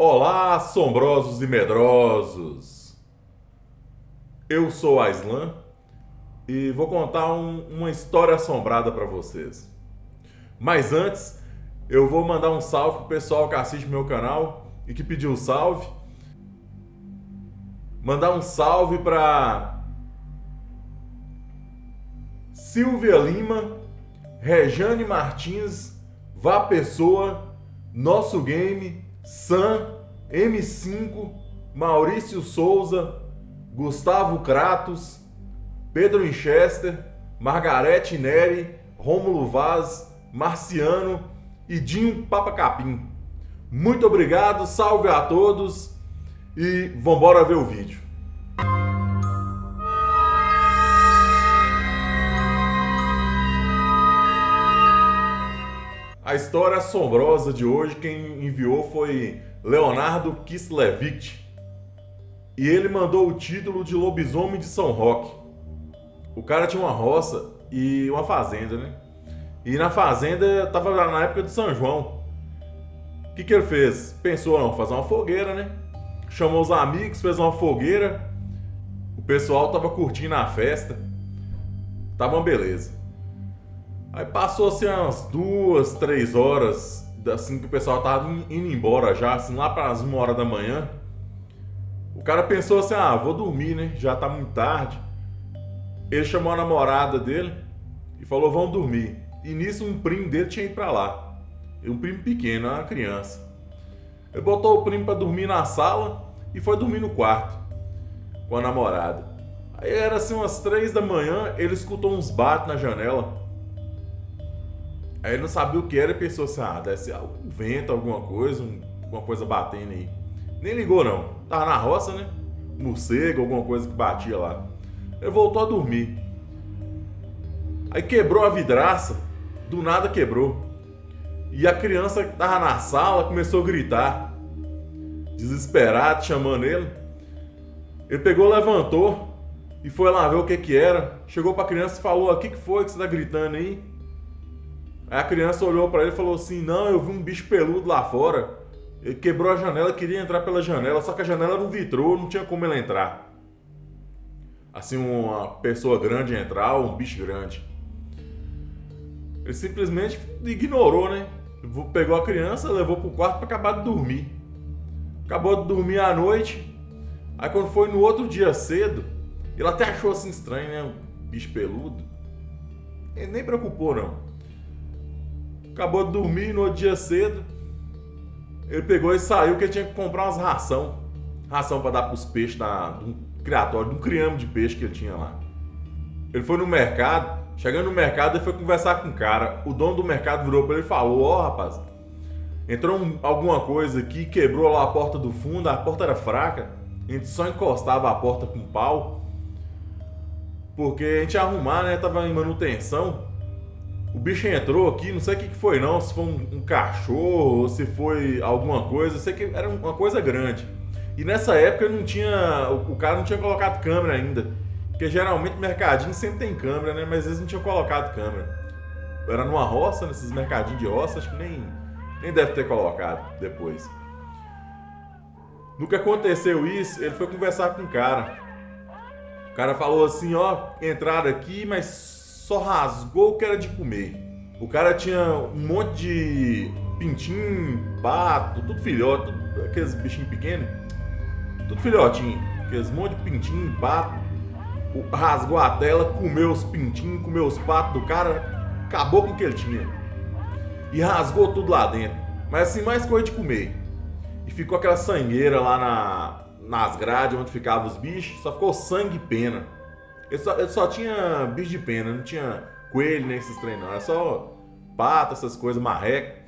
Olá, assombrosos e medrosos! Eu sou Aislan e vou contar uma história assombrada para vocês. Mas antes, eu vou mandar um salve pro pessoal que assiste meu canal e que pediu salve. Mandar um salve para Silvia Lima, Rejane Martins, Vá Pessoa, Nosso Game, Sam, M5, Maurício Souza, Gustavo Kratos, Pedro Winchester, Margarete Neri, Rômulo Vaz, Marciano e Dinho Papacapim. Muito obrigado, salve a todos e vambora ver o vídeo. A história assombrosa de hoje, quem enviou foi Leonardo Kislevich. E ele mandou o título de Lobisomem de São Roque. O cara tinha uma roça e uma fazenda, né? E na fazenda tava na época de São João. O que ele fez? Pensou, não, fazer uma fogueira, né? Chamou os amigos, fez uma fogueira. O pessoal tava curtindo a festa. Tava uma beleza. Aí passou assim umas 2, 3 horas, assim que o pessoal tava indo embora já, assim lá para as 1 hora da manhã. O cara pensou assim, vou dormir, né? Já tá muito tarde. Ele chamou a namorada dele e falou, vamos dormir. E nisso um primo dele tinha ido pra lá. Um primo pequeno, uma criança. Ele botou o primo pra dormir na sala e foi dormir no quarto com a namorada. Aí era assim umas 3 da manhã, ele escutou uns bates na janela. Aí ele não sabia o que era e pensou assim, deve ser um vento, alguma coisa batendo aí. Nem ligou não, tava na roça, né? Morcego, alguma coisa que batia lá. Ele voltou a dormir. Aí quebrou a vidraça, do nada quebrou. E a criança que tava na sala começou a gritar, desesperado, chamando ele. Ele pegou, levantou e foi lá ver o que era. Chegou pra criança e falou, o que foi que você tá gritando aí? Aí a criança olhou pra ele e falou assim, não, eu vi um bicho peludo lá fora. Ele quebrou a janela, queria entrar pela janela, só que a janela não vitrou, não tinha como ele entrar. Assim, uma pessoa grande entrar, um bicho grande. Ele simplesmente ignorou, né? Pegou a criança, levou pro quarto pra acabar de dormir. Acabou de dormir à noite. Aí quando foi no outro dia cedo, ele até achou assim estranho, né? Um bicho peludo. Ele nem preocupou, não. Acabou de dormir no outro dia cedo. Ele pegou e saiu que ele tinha que comprar umas ração pra dar pros peixes de um criatório, de um criame de peixe que ele tinha lá. Ele foi no mercado, chegando no mercado ele foi conversar com o cara. O dono do mercado virou pra ele e falou, rapaz, entrou alguma coisa aqui, quebrou lá a porta do fundo, a porta era fraca, a gente só encostava a porta com pau, porque a gente ia arrumar, né, tava em manutenção. O bicho entrou aqui, não sei o que foi não, se foi um cachorro ou se foi alguma coisa, eu sei que era uma coisa grande. E nessa época não tinha, o cara não tinha colocado câmera ainda, porque geralmente mercadinho sempre tem câmera, né? Mas eles não tinham colocado câmera. Era numa roça, nesses mercadinhos de roça, acho que nem deve ter colocado depois. No que aconteceu isso, ele foi conversar com o cara. O cara falou assim, entraram aqui, mas só rasgou o que era de comer. O cara tinha um monte de pintinho, pato, tudo filhote, aqueles bichinhos pequenos, tudo filhotinho, aqueles monte de pintinho, pato. Rasgou a tela, comeu os pintinhos, comeu os patos do cara, acabou com o que ele tinha. E rasgou tudo lá dentro. Mas assim, mais coisa de comer. E ficou aquela sangueira lá nas grades onde ficavam os bichos, só ficou sangue e pena. Ele só tinha bicho de pena, não tinha coelho nem esses treinos, era só pato, essas coisas, marreco.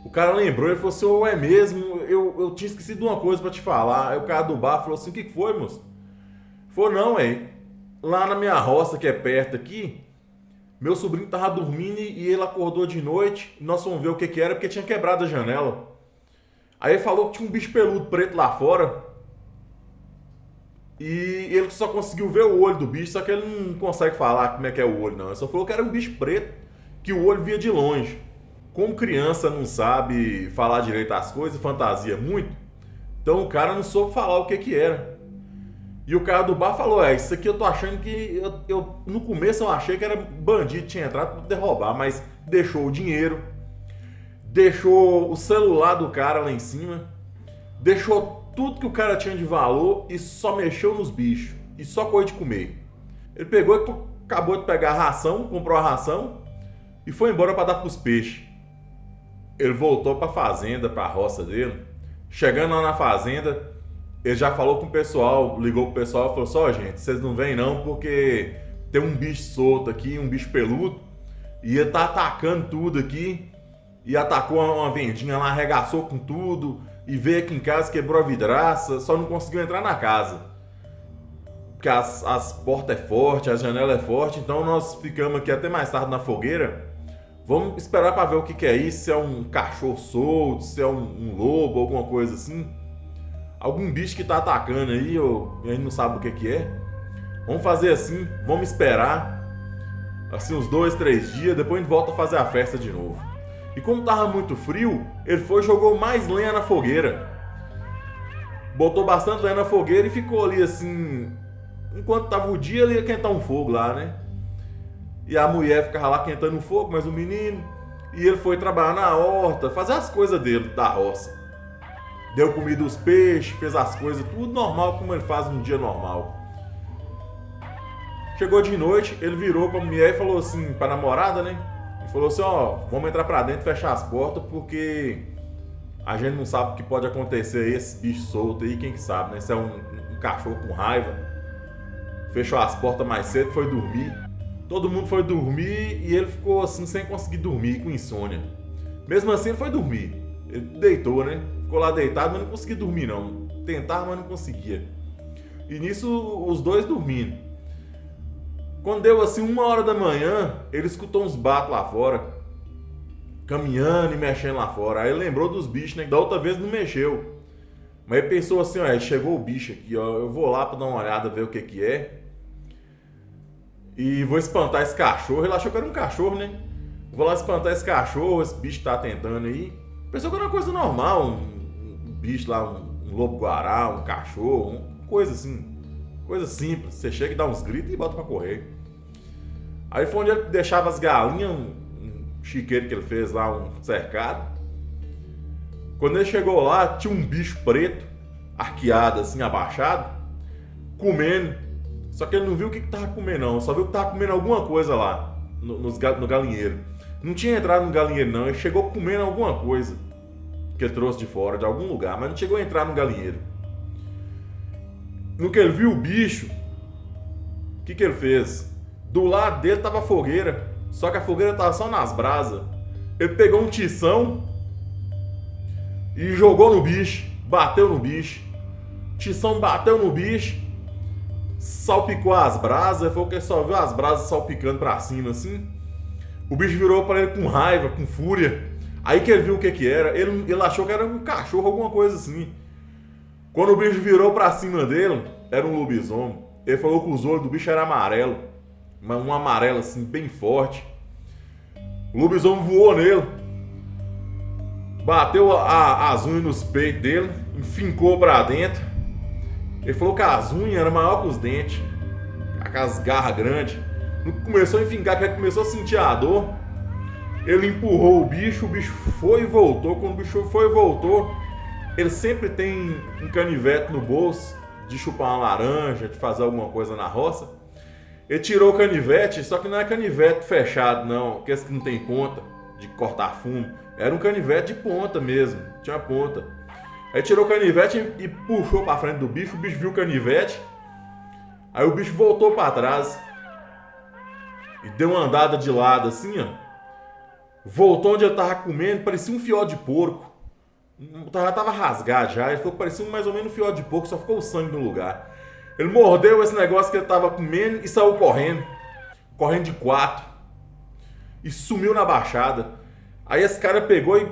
O cara lembrou e falou assim, é mesmo, eu tinha esquecido uma coisa pra te falar. Aí o cara do bar falou assim, o que foi, moço? Ele falou, não, lá na minha roça que é perto aqui, meu sobrinho tava dormindo e ele acordou de noite, e nós fomos ver o que era, porque tinha quebrado a janela. Aí ele falou que tinha um bicho peludo preto lá fora. E ele só conseguiu ver o olho do bicho, só que ele não consegue falar como é que é o olho, não. Ele só falou que era um bicho preto, que o olho via de longe. Como criança não sabe falar direito as coisas, fantasia muito, Então o cara não soube falar o que era. E o cara do bar falou, isso aqui eu tô achando que... no começo eu achei que era bandido, tinha entrado pra poder roubar, mas deixou o dinheiro, deixou o celular do cara lá em cima, deixou tudo que o cara tinha de valor e só mexeu nos bichos. E só coisa de comer. Ele pegou e acabou de pegar a ração, comprou a ração e foi embora para dar pros peixes. Ele voltou pra fazenda, pra roça dele. Chegando lá na fazenda, ele já falou com o pessoal, ligou pro pessoal e falou assim, gente, vocês não vêm não porque tem um bicho solto aqui, um bicho peludo, e ele tá atacando tudo aqui, e atacou uma vendinha lá, arregaçou com tudo, e veio aqui em casa, quebrou a vidraça, só não conseguiu entrar na casa. Porque as portas é forte, a janela é forte, então nós ficamos aqui até mais tarde na fogueira. Vamos esperar para ver o que é isso, se é um cachorro solto, se é um lobo, alguma coisa assim. Algum bicho que tá atacando aí, ou a gente não sabe o que é. Vamos fazer assim, vamos esperar assim uns 2, 3 dias, depois a gente volta a fazer a festa de novo. E como tava muito frio, ele foi e jogou mais lenha na fogueira. Botou bastante lenha na fogueira e ficou ali assim... Enquanto tava o dia, ele ia quentar um fogo lá, né? E a mulher ficava lá quentando o fogo, mas o menino... E ele foi trabalhar na horta, fazer as coisas dele, da roça. Deu comida aos peixes, fez as coisas, tudo normal, como ele faz num dia normal. Chegou de noite, ele virou pra mulher e falou assim, pra namorada, né? E falou assim, vamos entrar pra dentro e fechar as portas, porque a gente não sabe o que pode acontecer aí, esse bicho solto aí, quem que sabe, né? Se é um cachorro com raiva. Fechou as portas mais cedo, foi dormir. Todo mundo foi dormir e ele ficou assim, sem conseguir dormir, com insônia. Mesmo assim, ele foi dormir. Ele deitou, né? Ficou lá deitado, mas não conseguia dormir, não. Tentava, mas não conseguia. E nisso, os dois dormindo. Quando deu assim 1h da manhã, ele escutou uns batos lá fora, caminhando e mexendo lá fora. Aí ele lembrou dos bichos, né? Da outra vez não mexeu. Mas ele pensou assim, chegou o bicho aqui, eu vou lá pra dar uma olhada, ver o que é. E vou espantar esse cachorro. Ele achou que era um cachorro, né? Vou lá espantar esse cachorro, esse bicho tá tentando aí. Pensou que era uma coisa normal, um bicho lá, um lobo-guará, um cachorro, uma coisa assim. Coisa simples, você chega e dá uns gritos e bota pra correr. Aí foi onde ele deixava as galinhas, um chiqueiro que ele fez lá, um cercado. Quando ele chegou lá, tinha um bicho preto, arqueado assim, abaixado, comendo. Só que ele não viu o que tava comendo não, só viu que tava comendo alguma coisa lá, no galinheiro. Não tinha entrado no galinheiro não, ele chegou comendo alguma coisa que ele trouxe de fora, de algum lugar, mas não chegou a entrar no galinheiro. No que ele viu o bicho, o que ele fez? Do lado dele tava a fogueira, só que a fogueira tava só nas brasas. Ele pegou um tição e jogou no bicho, bateu no bicho. O tição bateu no bicho, salpicou as brasas, foi o que só viu as brasas salpicando pra cima assim. O bicho virou pra ele com raiva, com fúria. Aí que ele viu o que era, ele achou que era um cachorro, alguma coisa assim. Quando o bicho virou pra cima dele, era um lobisomem. Ele falou que os olhos do bicho eram amarelo, um amarelo assim, bem forte. O lobisomem voou nele, bateu as unhas nos peitos dele, enfincou pra dentro. Ele falou que as unhas eram maior que os dentes, aquelas garras grandes. Começou a enfincar, que ele começou a sentir a dor. Ele empurrou o bicho foi e voltou. Quando o bicho foi e voltou, ele sempre tem um canivete no bolso de chupar uma laranja, de fazer alguma coisa na roça. Ele tirou o canivete, só que não é canivete fechado não, que esse que não tem ponta, de cortar fumo. Era um canivete de ponta mesmo, tinha ponta. Aí tirou o canivete e puxou pra frente do bicho, o bicho viu o canivete. Aí o bicho voltou pra trás e deu uma andada de lado assim, voltou onde ele tava comendo, parecia um fió de porco. Já tava rasgado já, ele falou que parecia mais ou menos um fió de porco, só ficou o sangue no lugar. Ele mordeu esse negócio que ele tava comendo e saiu correndo de 4, e sumiu na baixada. Aí esse cara pegou e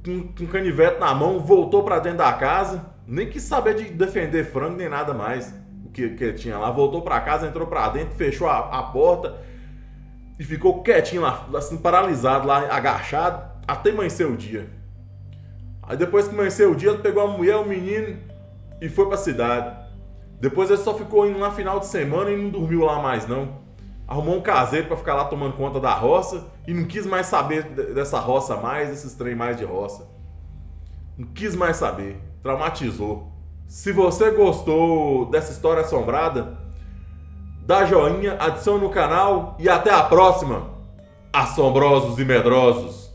com um canivete na mão, voltou pra dentro da casa, nem quis saber de defender frango nem nada mais, o que ele tinha lá. Voltou pra casa, entrou pra dentro, fechou a porta e ficou quietinho lá, assim, paralisado lá, agachado, até amanhecer o dia. Aí depois que amanheceu o dia, ele pegou a mulher, o menino e foi pra cidade. Depois ele só ficou indo lá final de semana e não dormiu lá mais não. Arrumou um caseiro pra ficar lá tomando conta da roça e não quis mais saber dessa roça mais, desses trem mais de roça. Não quis mais saber. Traumatizou. Se você gostou dessa história assombrada, dá joinha, adicione no canal e até a próxima, assombrosos e medrosos.